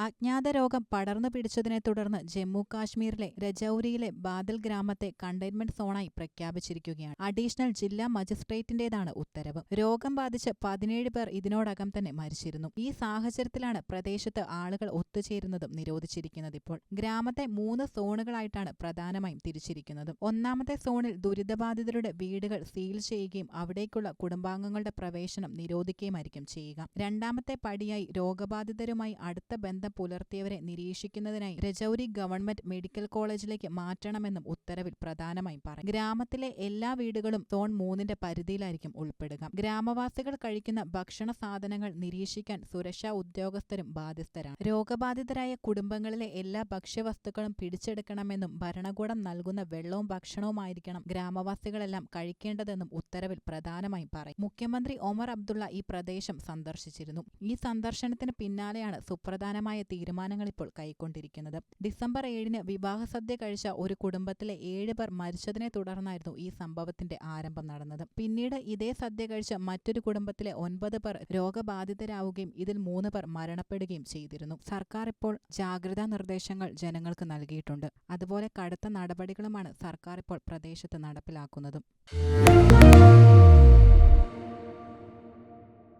അജ്ഞാത രോഗം പടർന്നു പിടിച്ചതിനെ തുടർന്ന് ജമ്മു കാശ്മീരിലെ രജൌരിയിലെ ബാദൽ ഗ്രാമത്തെ കണ്ടെയ്ൻമെന്റ് സോണായി പ്രഖ്യാപിച്ചിരിക്കുകയാണ്. അഡീഷണൽ ജില്ലാ മജിസ്ട്രേറ്റിന്റേതാണ് ഉത്തരവ്. രോഗം ബാധിച്ച് 17 പേർ ഇതിനോടകം തന്നെ മരിച്ചിരുന്നു. ഈ സാഹചര്യത്തിലാണ് പ്രദേശത്ത് ആളുകൾ ഒത്തുചേരുന്നതും നിരോധിച്ചിരിക്കുന്നതിപ്പോൾ. ഗ്രാമത്തെ 3 സോണുകളായിട്ടാണ് പ്രധാനമായും തിരിച്ചിരിക്കുന്നത്. ഒന്നാമത്തെ സോണിൽ ദുരിതബാധിതരുടെ വീടുകൾ സീൽ ചെയ്യുകയും അവിടേക്കുള്ള കുടുംബാംഗങ്ങളുടെ പ്രവേശനം നിരോധിക്കുകയുമായിരിക്കും ചെയ്യുക. രണ്ടാമത്തെ പടിയായി രോഗബാധിതരുമായി അടുത്ത ബന്ധം പുലർത്തിയവരെ നിരീക്ഷിക്കുന്നതിനായി രജൌരി ഗവൺമെന്റ് മെഡിക്കൽ കോളേജിലേക്ക് മാറ്റണമെന്നും ഉത്തരവിൽ പ്രധാനമായും പറയും. ഗ്രാമത്തിലെ എല്ലാ വീടുകളും സോൺ 3ന്റെ പരിധിയിലായിരിക്കും ഉൾപ്പെടുക. ഗ്രാമവാസികൾ കഴിക്കുന്ന ഭക്ഷണ സാധനങ്ങൾ നിരീക്ഷിക്കാൻ സുരക്ഷാ ഉദ്യോഗസ്ഥരും ബാധ്യസ്ഥരാണ്. രോഗബാധിതരായ കുടുംബങ്ങളിലെ എല്ലാ ഭക്ഷ്യവസ്തുക്കളും പിടിച്ചെടുക്കണമെന്നും ഭരണകൂടം നൽകുന്ന വെള്ളവും ഭക്ഷണവുമായിരിക്കണം ഗ്രാമവാസികളെല്ലാം കഴിക്കേണ്ടതെന്നും ഉത്തരവിൽ പ്രധാനമായും പറയും. മുഖ്യമന്ത്രി ഒമർ അബ്ദുള്ള ഈ പ്രദേശം സന്ദർശിച്ചിരുന്നു. ഈ സന്ദർശനത്തിന് പിന്നാലെയാണ് സുപ്രധാനമായ തീരുമാനങ്ങൾ ഇപ്പോൾ കൈക്കൊണ്ടിരിക്കുന്നത്. ഡിസംബർ 7-ന് വിവാഹസദ്യ കഴിച്ച ഒരു കുടുംബത്തിലെ 7 പേർ മരിച്ചതിനെ തുടർന്നായിരുന്നു ഈ സംഭവത്തിന്റെ ആരംഭം നടന്നത്. പിന്നീട് ഇതേ സദ്യ കഴിച്ച മറ്റൊരു കുടുംബത്തിലെ 9 പേർ രോഗബാധിതരാവുകയും ഇതിൽ 3 പേർ മരണപ്പെടുകയും ചെയ്തിരുന്നു. സർക്കാർ ഇപ്പോൾ ജാഗ്രതാ നിർദ്ദേശങ്ങൾ ജനങ്ങൾക്ക് നൽകിയിട്ടുണ്ട്. അതുപോലെ കടുത്ത നടപടികളുമാണ് സർക്കാർ ഇപ്പോൾ പ്രദേശത്ത് നടപ്പിലാക്കുന്നതും.